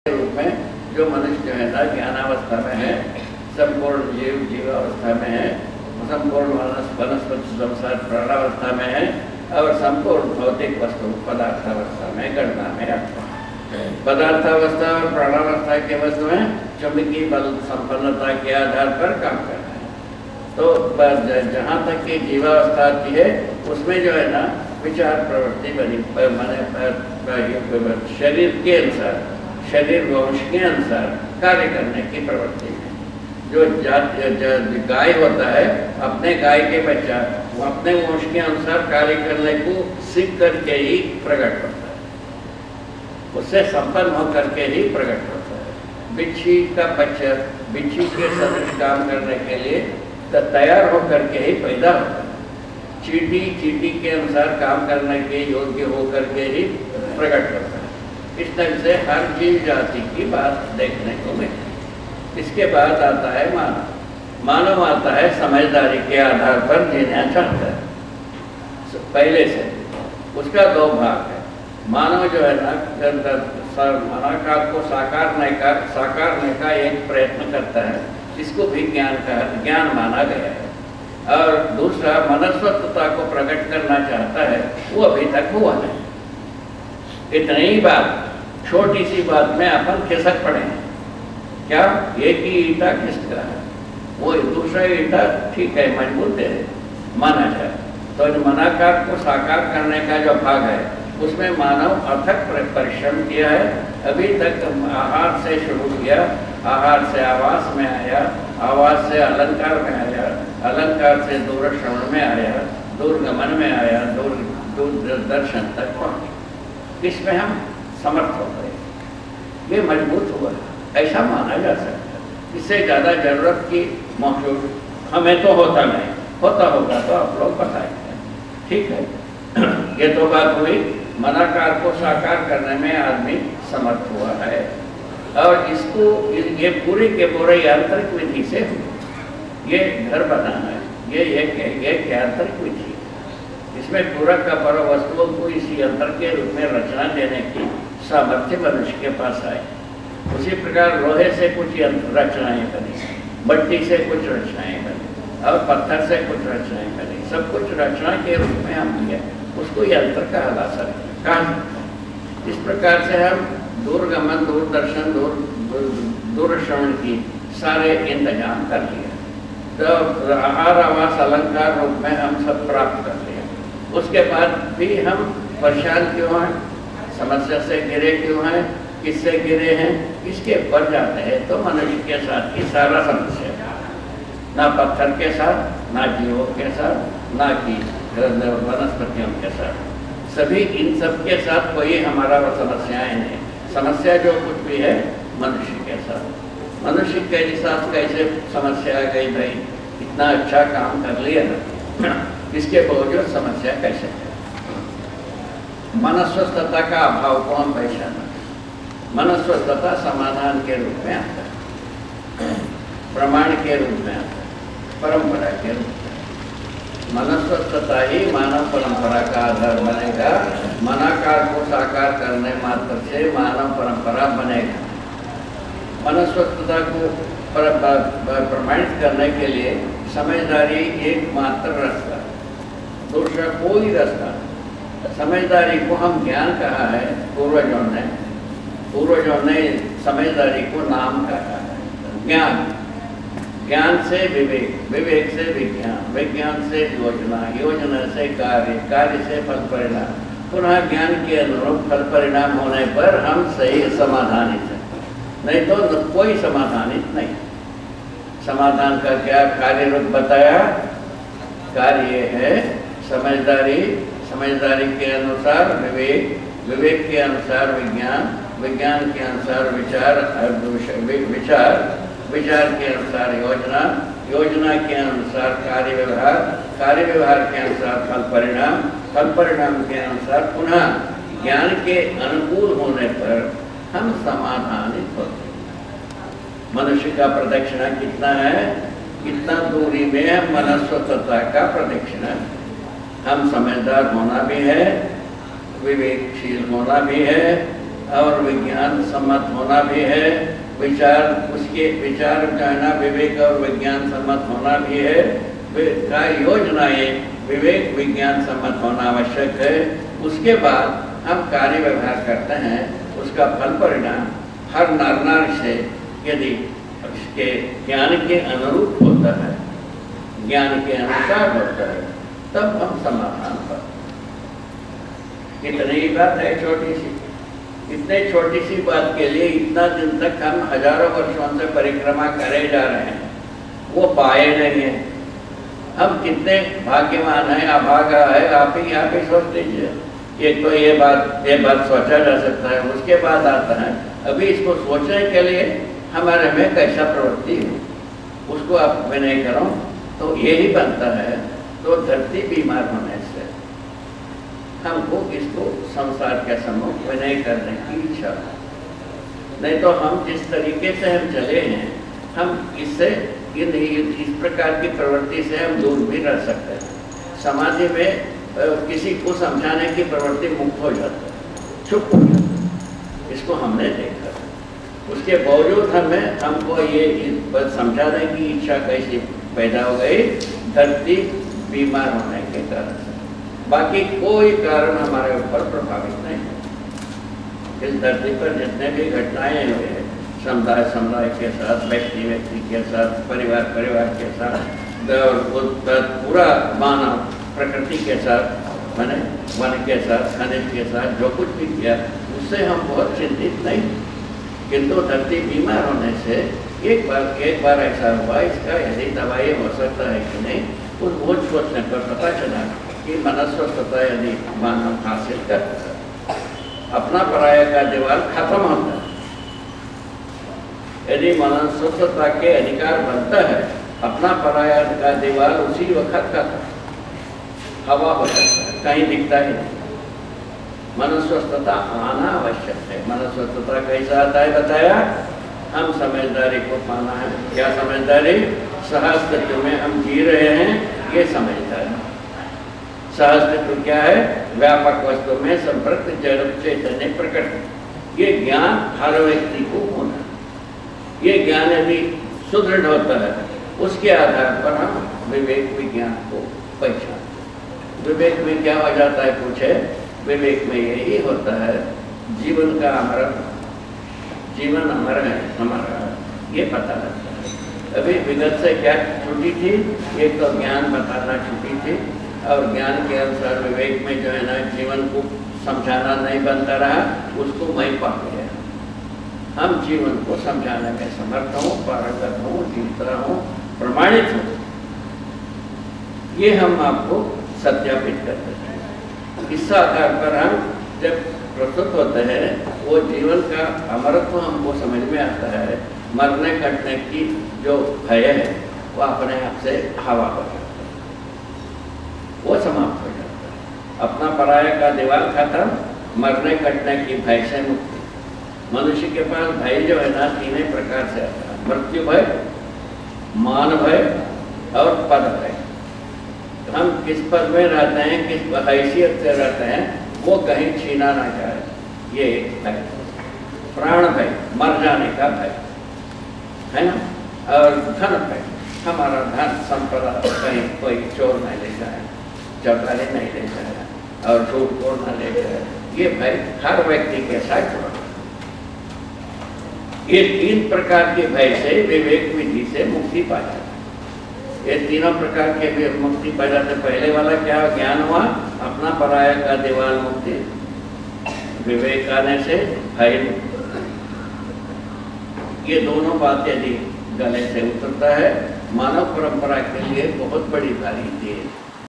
रूप में जो मनुष्य जो है ना ज्ञानावस्था में है, संपूर्ण जीवावस्था में है, संपूर्ण वनस्पति संसार प्राणावस्था में है और संपूर्ण भौतिक वस्तु पदार्थावस्था में गणना में आता है। पदार्थावस्था और प्राणावस्था के वस्तु में चुंबकीय बल संपन्नता के आधार पर काम करना है। तो जहाँ तक की जीवावस्था आती है उसमें जो है ना विचार प्रवृत्ति बनी माने शरीर के अनुसार, शरीर वंश के अनुसार कार्य करने की प्रवृत्ति है। जो गाय होता है, अपने गाय के बच्चा वो अपने वंश के अनुसार कार्य करने को सीख करके ही प्रकट होता है, उससे संपन्न होकर के ही प्रकट होता है। बिच्छी का बच्चा बिच्छी के सदृश काम करने के लिए तैयार होकर के ही पैदा होता है। चींटी के अनुसार काम करने के योग्य होकर के ही प्रकट होता है। इस तरह से हर जीव जाति की बात देखने को मिलती। इसके बाद आता है मानव। मानव आता है समझदारी के आधार पर जीना चाहता है पहले से। उसका दो भाग है। मानव जो है ना मनाकार को साकारने का एक प्रयत्न करता है, इसको भी ज्ञान माना गया है। और दूसरा मनस्वत्वता को प्रकट करना चाहता है, वो अभी तक हुआ नहीं। इतनी ही बात, छोटी सी बात में अपन खिसक पड़े हैं। क्या एक ही ईंटा खिसका है, वो दूसरा ईंटा ठीक है मजबूत है माना जाए। तो मनाकार को साकार करने का जो भाग है उसमें मानव अथक परिश्रम किया है। अभी तक आहार से शुरू किया, आहार से आवास में आया, आवास से अलंकार में आया, अलंकार से दूर श्रवण में आया, दूरगमन में आया, दूर दर्शन तक पहुंचे। इसमें हम समर्थ हो गए, ये मजबूत हुआ, ऐसा माना जा सकता है। इससे ज़्यादा जरूरत की महसूस हमें तो होता नहीं, होता होगा तो आप लोग बताएंगे, ठीक है। ये तो बात हुई, मनाकार को साकार करने में आदमी समर्थ हुआ है और इसको ये पूरी के पूरे यांत्रिक विधि से ये घर बनाना है, ये यांत्रिक विधि है। इसमें पूरा का पूरा वस्तुओं को इसी यंत्र के रूप में रचना देने की सामर्थ्य मनुष्य के पास आए। उसी प्रकार लोहे से कुछ रचनाएं बनी, मट्टी से कुछ रचनाएं बनी और पत्थर से कुछ रचनाएं बनी। सब कुछ रचना के रूप में हम किया, उसको यंत्र कहला सकते हैं। इस प्रकार से हम दूरगमन, दूरदर्शन, दूरश्रवण की सारे इंतजाम कर लिए। तो आहार आवास अलंकार रूप में हम सब प्राप्त कर लिए। उसके बाद भी हम परेशान क्यों हैं, समस्या से घिरे क्यों हैं, किससे घिरे हैं, इसके ऊपर जाते हैं तो मनुष्य के साथ ही सारा समस्या, ना पत्थर के साथ, ना जीवों के साथ, ना कि वनस्पतियों के साथ, सभी इन सब के साथ कोई हमारा समस्याएं नहीं। समस्या जो कुछ भी है मनुष्य के साथ। मनुष्य के साथ कैसे समस्या आ गई भाई, इतना अच्छा काम कर लिया ना, इसके बावजूद समस्या कैसे है। मनस्वस्थता का अभाव को हम पहचाना। मनस्वस्थता समाधान के रूप में आता है, प्रमाण के रूप में आता है, परंपरा के रूप में। मनस्वस्थता ही मानव परंपरा का आधार बनेगा। मनाकार को साकार करने मात्र से मानव परंपरा बनेगा। मनस्वस्थता को प्रमाणित करने के लिए समझदारी एकमात्र रास्ता, दूसरा कोई रास्ता नहीं। समझदारी को हम ज्ञान कहा है, पूर्वजों ने समझदारी को नाम कहा है। ज्ञान, ज्ञान से विवेक, विवेक से विज्ञान, विज्ञान से योजना, योजना से कार्य, कार्य से फल परिणाम, पुनः ज्ञान के अनुरूप फल परिणाम होने पर हम सही समाधानित हैं, नहीं तो कोई समाधानित नहीं। समाधान का क्या कार्य रूप बताया? कार्य है समझदारी, समझदारी के अनुसार विवेक, विवेक के अनुसार विज्ञान, विज्ञान के अनुसार विचार, विचार के अनुसार योजना, योजना के अनुसार कार्य व्यवहार, कार्य व्यवहार के अनुसार फल परिणाम, फल परिणाम के अनुसार पुनः ज्ञान के अनुकूल होने पर हम समाधानित होते हैं। मनुष्य का प्रदक्षिणा कितना है, कितना दूरी में है मनस्वतता का प्रदक्षिणा। हम समझदार होना भी है, विवेकशील होना भी है, और विज्ञान सम्मत होना भी है, विचार उसके विचार जो है ना विवेक और विज्ञान सम्मत होना भी है, का योजनाएं विवेक विज्ञान सम्मत होना आवश्यक है। उसके बाद हम कार्य व्यवहार करते हैं, उसका फल परिणाम हर नर नारी से यदि उसके ज्ञान के अनुरूप होता है, ज्ञान के अनुसार होता है, तब हम समाधान पर। इतनी ही बात है छोटी सी। इतने छोटी सी बात के लिए इतना दिन तक हम हजारों वर्षों से परिक्रमा करे जा रहे हैं, वो पाए नहीं है। हम कितने भाग्यवान हैं, अभागा है। आप ही सोच लीजिए। एक तो ये बात सोचा जा सकता है, उसके बाद आता है अभी इसको सोचने के लिए हमारे में कैसा प्रवृत्ति है, उसको आप विनय करो तो यही बनता है। तो धरती बीमार होने से हमको इसको संसार के सम्मुख विनय करने की इच्छा है। नहीं तो हम जिस तरीके से हम चले हैं, हम इससे इस प्रकार की प्रवृत्ति से हम दूर भी रह सकते हैं। समाधि में किसी को समझाने की प्रवृत्ति मुक्त हो जाता है, चुप हो जाता है। इसको हमने देखा। उसके बावजूद हमको ये समझाने की इच्छा कैसी पैदा हो गई? धरती बीमार होने के कारण से। बाकी कोई कारण हमारे ऊपर प्रभावित नहीं है। इस धरती पर जितने भी घटनाएं हुए हैं, समुदाय के साथ, व्यक्ति के साथ, परिवार के साथ, पूरा मानव प्रकृति के साथ, मैंने वन के साथ, खनिज के साथ जो कुछ भी किया, उससे हम बहुत चिंतित नहीं। किंतु धरती बीमार होने से एक बार ऐसा हुआ, इसका यदि दवाई हो सकता है कि नहीं, उस बोझ सोचने पर पता चला कि मनस्वस्थता यदि मानव हासिल करता है, अपना पराया का दीवार खत्म होता है। यदि मनस्वस्थता के अधिकार बनता है, अपना पराया का दीवार उसी वक्त खत्म, हवा हो जाता है, कहीं दिखता ही नहीं। मनस्वस्थता आना आवश्यक है। मनस्वस्थता कैसा आता है बताया? हम समझदारी को पाना है। क्या समझदारी? सहस्तित्व में हम जी रहे हैं, ये समझदारी। सहस्तित्व क्या है? व्यापक वस्तु में संप्रक्त जड़ चैतन्य प्रकट। ये ज्ञान हर व्यक्ति को होना। ये ज्ञान यदि सुदृढ़ होता है, उसके आधार पर हम विवेक विज्ञान को पहचानते। विवेक में क्या हो जाता है पूछे? विवेक में यही होता है जीवन का जीवन अमर है हमारा, ये पता लगता है। अभी विगत से क्या छुट्टी थी? एक तो ज्ञान बताना छुट्टी थी, और ज्ञान के अनुसार विवेक में जो है ना जीवन को समझाना नहीं बनता रहा, उसको मैं पा गया। हम जीवन को समझाने में समर्थ हूँ, पारंगत हूँ, जीवता हूँ, प्रमाणित हूँ। ये हम आपको सत्यापित करते हैं। इस आधार पर हम जब प्रस्तुत होते हैं, वो जीवन का अमरत्व हमको समझ में आता है। मरने कटने की जो भय है, वो अपने आप से हवा हो जाता है, वो समाप्त हो जाता है। अपना पराया का दीवार खत्म, मरने कटने की भय से मुक्ति। मनुष्य के पास भय जो है ना, तीन प्रकार से आता है: मृत्यु भय, मान भय और पद भय। हम किस पद में रहते हैं, किस हैसियत से रहते हैं, वो कहीं छीना ना जाए, ये एक भय। प्राण भय, मर जाने का भय है ना। और धन भय, हमारा धन संपदा कहीं कोई चोर नहीं ले जाए, चौकारी नहीं ले जाए, और झूठ बोल न ले जाए। ये भय हर व्यक्ति के साथ जुड़ा। ये तीन प्रकार के भय से विवेक विधि से मुक्ति पा जाती है। ये तीनों प्रकार के मुक्ति पा जाते। पहले वाला क्या ज्ञान हुआ? अपना पराया का दीवार मुक्ति। विवेक आने से भय मुक्ति। ये दोनों बातें यदि गले से उतरता है, मानव परंपरा के लिए बहुत बड़ी भारी देन।